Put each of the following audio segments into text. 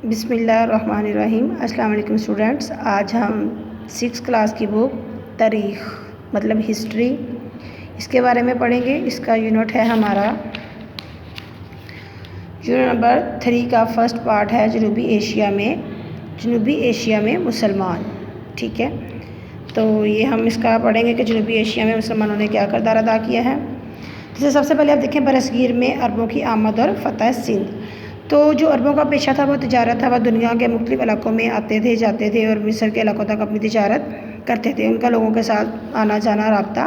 बिस्मिल्लाहिर्रहमानिर्रहीम। अस्सलाम वालेकुम स्टूडेंट्स। आज हम 6 क्लास की बुक तारीख़ मतलब हिस्ट्री इसके बारे में पढ़ेंगे। इसका यूनिट है हमारा यूनिट नंबर 3 का फर्स्ट पार्ट है जनूबी एशिया में मुसलमान। ठीक है, तो ये हम इसका पढ़ेंगे कि जनूबी एशिया में मुसलमानों ने क्या किरदार अदा किया है। जैसे सबसे पहले आप देखें बरसगीर में अरबों की आमद और फ़तह सिंध। तो जो अरबों का पेशा था वो तिजारत था। वह दुनिया के मुख्तलिफ़ इलाकों में आते थे जाते थे और मिस्र के इलाकों तक अपनी तिजारत करते थे। उनका लोगों के साथ आना जाना राब्ता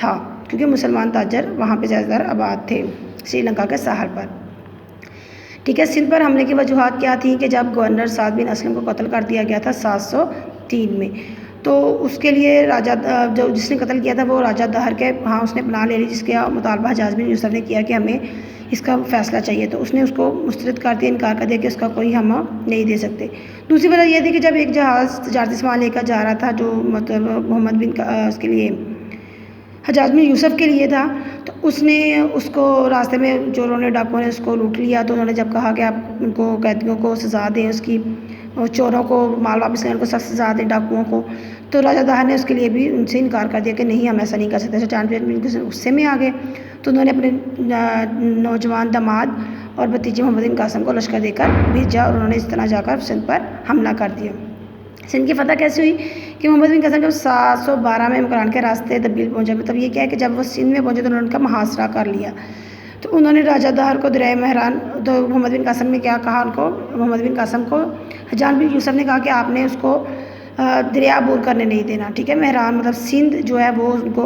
था क्योंकि मुसलमान ताजर वहाँ पे ज़्यादातर आबाद थे श्रीलंका के साहल पर। ठीक है, सिंध पर हमले की वजूहात क्या थी कि जब गवर्नर साद बिन असलम को कत्ल कर दिया गया था 703 में, तो उसके लिए राजा जो जिसने कत्ल किया था वो राजा दहर के वहाँ उसने पनाह ले ली, जिसके मुतालबा हज्जाज बिन यूसुफ ने किया कि हमें इसका फ़ैसला चाहिए। तो उसने उसको मुस्तरद कर दिया, इनकार कर दिया कि उसका कोई हम नहीं दे सकते। दूसरी वजह यह थी कि जब एक जहाज़ तजारती सामान लेकर जा रहा था जो मतलब मोहम्मद बिन उसके लिए हज्जाज बिन यूसुफ के लिए था, तो उसने उसको रास्ते में चोरों ने डाकुओं ने उसको लूट लिया। तो उन्होंने जब कहा कि आप उनको कैदियों को सज़ा दें, उसकी और चोरों को माल वापस लेने को सख्त सज़ा दें डाकुओं को, तो राजा दहर ने उसके लिए भी उनसे इनकार कर दिया कि नहीं हम ऐसा नहीं कर सकते। जानबूझ गुस्से में आ गए तो उन्होंने अपने नौजवान दामाद और भतीजे मोहम्मद बिन कासिम को लश्कर देकर भेजा और उन्होंने इस तरह जाकर सिंध पर हमला कर दिया। सिंध की फ़तह कैसे हुई कि मोहम्मद बिन कासिम जब 712 में मुकरान के रास्ते तब्दील पहुँचा, मतलब ये क्या है कि जब वो सिंध में पहुँचे तो उन्होंने उनका मुहासरा कर लिया। तो उन्होंने राजा दहर को दरिया महरान, तो मोहम्मद बिन कासिम ने क्या कहा उनको, मोहम्मद बिन कासिम को हज्जाज बिन यूसुफ ने कहा कि आपने उसको दरिया अबूर करने नहीं देना। ठीक है, महरान मतलब सिंध जो है वो उनको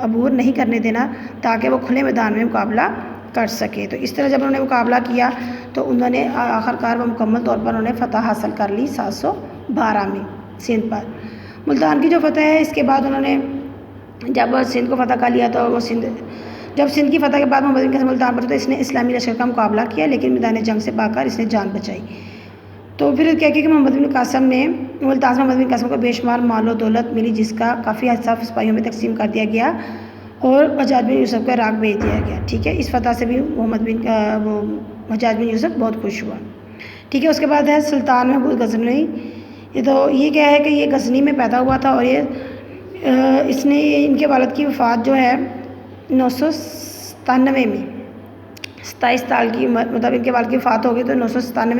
अबूर नहीं करने देना ताकि वो खुले मैदान में मुकाबला कर सके। तो इस तरह जब उन्होंने मुकाबला किया तो उन्होंने आखिरकार वो मुकम्मल तौर पर उन्होंने फ़तह हासिल कर ली 712 में सिंध पर। मुल्तान की जो फ़तह है इसके बाद उन्होंने जब सिंध को फ़तह कर लिया तो वो जब सिंध की फ़तह के बाद मोहम्मद बिन कासिम मुल्तान पर तो इसने इस्लामी लश्कर का मुकाबला किया, लेकिन मैदान जंग से भागकर इसने जान बचाई। तो फिर क्या किया कि मोहम्मद बिन कासिम ने मुल्तान से मोहम्मद बिन कासिम को बेशुमार मालो दौलत मिली, जिसका काफ़ी हिस्सा सिपाहियों में तकसीम कर दिया गया और हज्जाज बिन यूसुफ को इराक़ भेज दिया गया। ठीक है, इस फ़तह से भी हज्जाज बिन यूसुफ बहुत खुश हुआ। ठीक है, उसके बाद है सुल्तान महमूद गज़नवी। ये क्या है कि ये गज़नी में पैदा हुआ था और ये इसने इनके वालिद की वफ़ात जो है 997 में 27 साल की उम्र, मतलब इनके वालिद की वफ़ात हो गई तो 997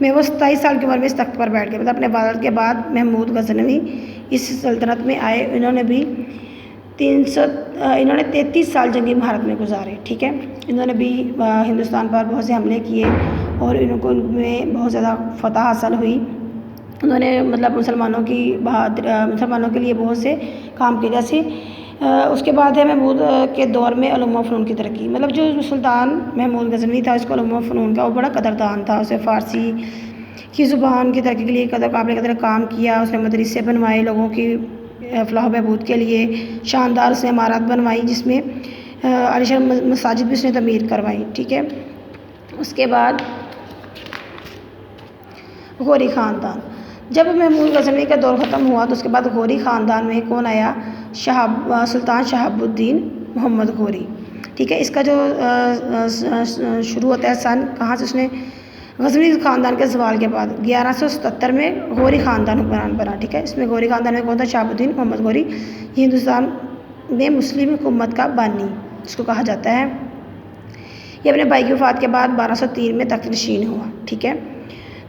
में वो 27 साल की उम्र में इस तख्त पर बैठ गए। मतलब अपने वालिद के बाद महमूद गज़नवी इस सल्तनत में आए। इन्होंने 33 साल जंगी महारत में गुजारे। ठीक है, इन्होंने भी हिंदुस्तान पर बहुत से हमले किए और इनको उनमें बहुत ज़्यादा फ़तह हासिल हुई। उन्होंने मतलब मुसलमानों के लिए बहुत से काम किए। जैसे उसके बाद है महमूद के दौर में उलूम व फ़नून की तरक्की। मतलब जो सुल्तान महमूद गज़नवी था उसको उलूम व फ़नून का वो बड़ा कदरदान था। उसे फ़ारसी की ज़ुबान की तरक्की के लिए काबिल कदर काम किया। उसने मदरसे बनवाए लोगों की फलाह बहबूद के लिए, शानदार उसने इमारत बनवाई जिसमें आलीशान मसाजिद भी उसने तमीर करवाई। ठीक है, उसके बाद गौरी ख़ानदान। जब महमूद गज़नवी का दौर ख़त्म हुआ तो उसके बाद गौरी ख़ानदान में कौन आया, सुल्तान शहाबुद्दीन मोहम्मद गौरी। ठीक है, इसका जो शुरू होता है सन कहाँ से, उसने गज़नवी ख़ानदान के ज़वाल के बाद 1177 में गौरी ख़ानदान हुक्मरान बना। ठीक है, इसमें गौरी ख़ानदान में कौन था, शहाबुद्दीन मोहम्मद गौरी। ये हिंदुस्तान में मुस्लिम हुकूमत का बानी जिसको कहा जाता है। ये अपने भाई की वफ़ात के बाद 1203 में तख्त नशीन हुआ। ठीक है,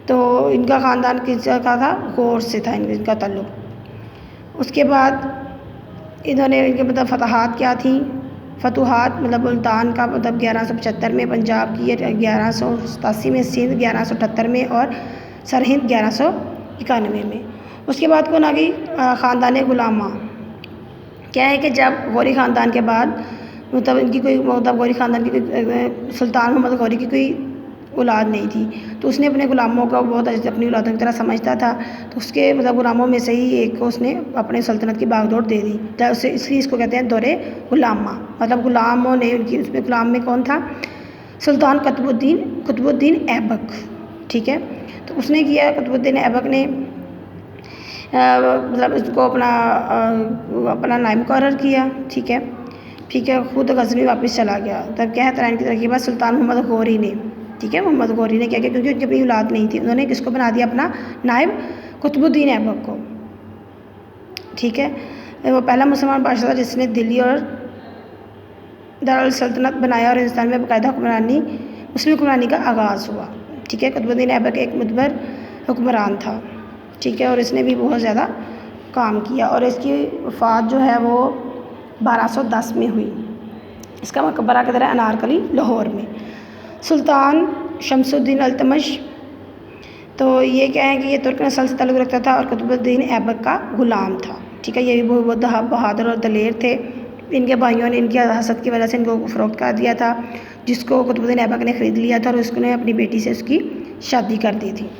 तो इनका ख़ानदान किसका था, गौर से था इनका ताल्लुक़। उसके बाद इन्होंने इनके मतलब फ़तहात क्या थी, फतूहात मतलब मुल्तान का मतलब 1175 में, पंजाब की 1187 में, सिंध 1178 में और सरहिंद 1191 में। उसके बाद कौन आ गई, ख़ानदान गुलामा। क्या है कि जब गौरी ख़ानदान के बाद मतलब इनकी कोई मतलब गौरी ख़ानदान की कोई सुल्तान मोहम्मद गौरी की कोई औलाद नहीं थी, तो उसने अपने ग़ुलामों को बहुत अपनी औलादों की तरह समझता था। तो उसके मतलब ग़ुलामों में से ही एक को उसने अपने सल्तनत की बागडोर दे दी, उससे इसलिए इसको कहते हैं दौरे ग़ुलामा। मतलब ग़ुलामों ने उनकी, उसमें ग़ुलाम में कौन था, सुल्तान कुतुबुद्दीन ऐबक। ठीक है, तो उसने किया, कुतुबुद्दीन ऐबक ने मतलब इसको अपना नायब मुकर्रर किया। ठीक है, ख़ुद गज़नवी वापस चला गया। तब क्या है, तराइन की तरक्की के बाद सुल्तान मोहम्मद गौरी ने ठीक है। मोहम्मद गौरी ने क्या किया, क्योंकि उनकी अपनी औलाद नहीं थी, उन्होंने किसको बना दिया अपना नायब, कुतुबुद्दीन ऐबक को, ठीक है। वो पहला मुसलमान बादशाह था जिसने दिल्ली और दारुल सल्तनत बनाया और हिंदुस्तान में बाकायदा हुक्मरानी, मुस्लिम हुक्मरानी का आगाज़ हुआ, ठीक है। कुतुबुद्दीन ऐबक एक मुदब्बर हुक्मरान था, ठीक है, और इसने भी बहुत ज़्यादा काम किया और इसकी वफ़ात जो है वो 1210 में हुई। इसका मकबरा किधर है, अनारकली लाहौर में। सुल्तान शमसुद्दीन अल्तमश, तो ये क्या है कि ये तुर्क नस्ल से ताल्लुक़ रखता था और कुतुबुद्दीन ऐबक का ग़ुलाम था, ठीक है। ये भी बहुत बहादुर और दलेर थे। इनके भाइयों ने इनकी हसद की वजह से इनको फ़रोख्त कर दिया था, जिसको कुतुबुद्दीन ऐबक ने ख़रीद लिया था और उसने अपनी बेटी से उसकी शादी कर दी थी,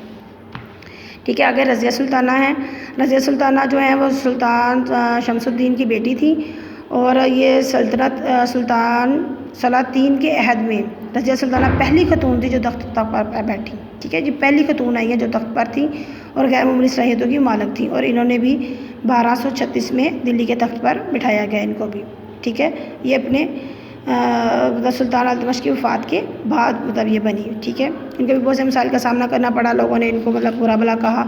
ठीक है। आगे रज़िया सुल्ताना है। रज़िया सुल्ताना जो है वो सुल्तान शमसुद्दीन की बेटी थी और ये सल्तनत सुल्तान सलातीन के अहद में रज़िया सुल्ताना पहली खतून थी जो तख्त पर बैठी, ठीक है जी। पहली खतून आई है जो तख्त पर थी और गैर मामूली सलाहियतों की मालिक थी और इन्होंने भी 1236 में दिल्ली के तख्त पर बिठाया गया इनको भी, ठीक है। ये अपने मतलब सुल्तान अल्तमश की वफ़ात के बाद मतलब ये बनी, ठीक है। इनको भी बहुत से मसाइल का सामना करना पड़ा, लोगों ने इनको मतलब बुरा भला कहा,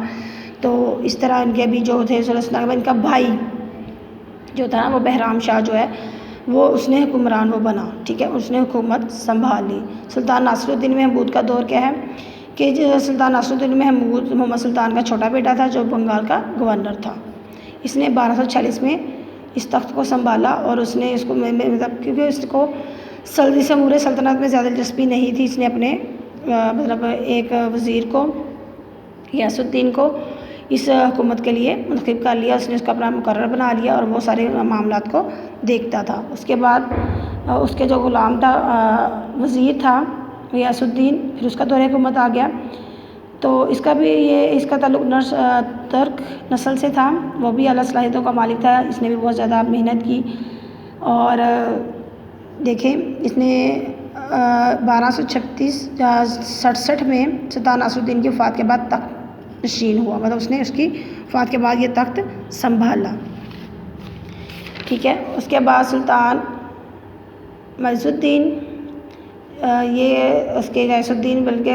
तो इस तरह इनके भी जो थे इनका भाई जो था वो बहराम शाह जो है वो उसने हुक्मरान वो बना, ठीक है, उसने हुकूमत संभाल ली। सुल्तान नासिरुद्दीन महमूद का दौर क्या है कि सुल्तान नासिरुद्दीन महमूद मोहम्मद सुल्तान का छोटा बेटा था जो बंगाल का गवर्नर था। इसने 1240 में इस तख्त को संभाला और उसने इसको मतलब क्योंकि इसको सल्दी समूरे सल्तनत में ज़्यादा दिलचस्पी नहीं थी, इसने अपने मतलब एक वज़ीर को गियासुद्दीन को इस हुकूमत के लिए मुंतखब कर लिया, उसने उसका अपना मुकर्रर बना लिया और वो सारे मामलात को देखता था। उसके बाद उसके जो ग़ुलाम था वज़ीर था गियासुद्दीन, फिर उसका दौरे हुकूमत आ गया, तो इसका भी इसका ताल्लुक़ तुर्क नस्ल से था, वो भी आला सलाहियतों का मालिक था। इसने भी बहुत ज़्यादा मेहनत की और देखें इसने 1236-67 में सुल्तान नासिरुद्दीन की वफ़ात के बाद तख्त नशीन हुआ, मतलब उसने उसकी वफ़ात के बाद ये तख्त संभाला, ठीक है। उसके बाद सुल्तान मइज़ुद्दीन ये उसके गियासुद्दीन बल्कि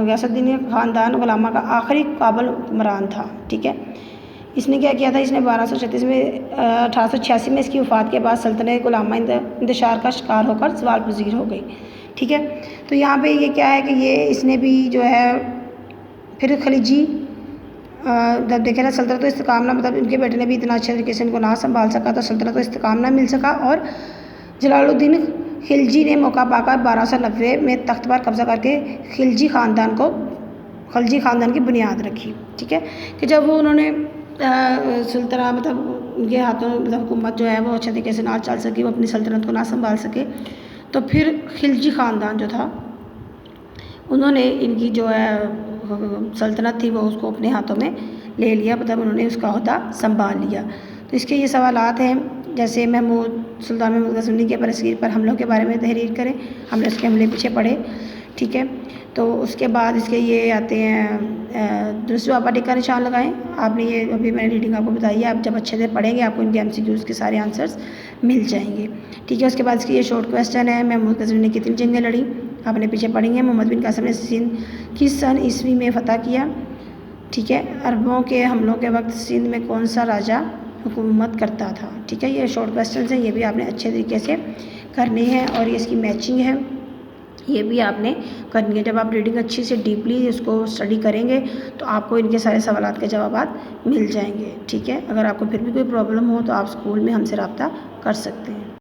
गियासुद्दीन ख़ानदान ग़ुलामा का आखिरी काबिल हुक्मरान था, ठीक है। इसने क्या किया था, इसने 1236 में 1886 में इसकी वफ़ात के बाद सल्तनत ग़ुलामा इंतशार का शिकार होकर ज़वाल पज़ीर हो गई, ठीक है। तो यहाँ पे ये क्या है कि ये इसने भी जो है फिर खलीजी जब देखे ना सल्तनत तो इस्तेकाम ना मतलब इनके बेटे ने भी इतना अच्छे तरीके से इनको ना संभाल सका तो सल्तनत तो इस्तेकाम ना मिल सका और जलालुद्दीन खिलजी ने मौका पाकर 1290 में तख्त पर कब्ज़ा करके खिलजी ख़ानदान की बुनियाद रखी, ठीक है। कि जब वो उन्होंने सुल्ताना मतलब उनके हाथों मतलब हुकूमत जो है वो अच्छे तरीके से ना चल सकी, वो अपनी सल्तनत को ना संभाल सके, तो फिर खिलजी ख़ानदान जो था उन्होंने इनकी जो है सल्तनत थी वो उसको अपने हाथों में ले लिया, मतलब उन्होंने उसका ओहदा संभाल लिया। तो इसके ये सवालात हैं जैसे सुल्तान महमूद ग़ज़नवी के बरसगीर पर हमलों के बारे में तहरीर करें, हमने उसके हमले पीछे पढ़े, ठीक है। तो उसके बाद इसके ये आते हैं दुरुस्त जवाब पर टिक का निशान लगाएं। आपने ये अभी मैंने रीडिंग आपको बताई है, आप जब अच्छे से पढ़ेंगे आपको इनके MCQs के सारे आंसर्स मिल जाएंगे, ठीक है। उसके बाद इसकी ये शॉर्ट क्वेश्चन है, महमूद ग़ज़नवी ने कितनी जंगें लड़ी, आपने पीछे पढ़ेंगे। मोहम्मद बिन कासिम ने सिंध किस सन ईस्वी में फ़तह किया, ठीक है। अरबों के हमलों के वक्त सिंध में कौन सा राजा हुकूमत करता था, ठीक है। ये शॉर्ट क्वेश्चन हैं, ये भी आपने अच्छे तरीके से करने हैं और ये इसकी मैचिंग है, ये भी आपने करनी है। जब आप रीडिंग अच्छी से डीपली इसको स्टडी करेंगे तो आपको इनके सारे सवालात के जवाब मिल जाएंगे, ठीक है। अगर आपको फिर भी कोई प्रॉब्लम हो तो आप स्कूल में हमसे रब्ता कर सकते हैं।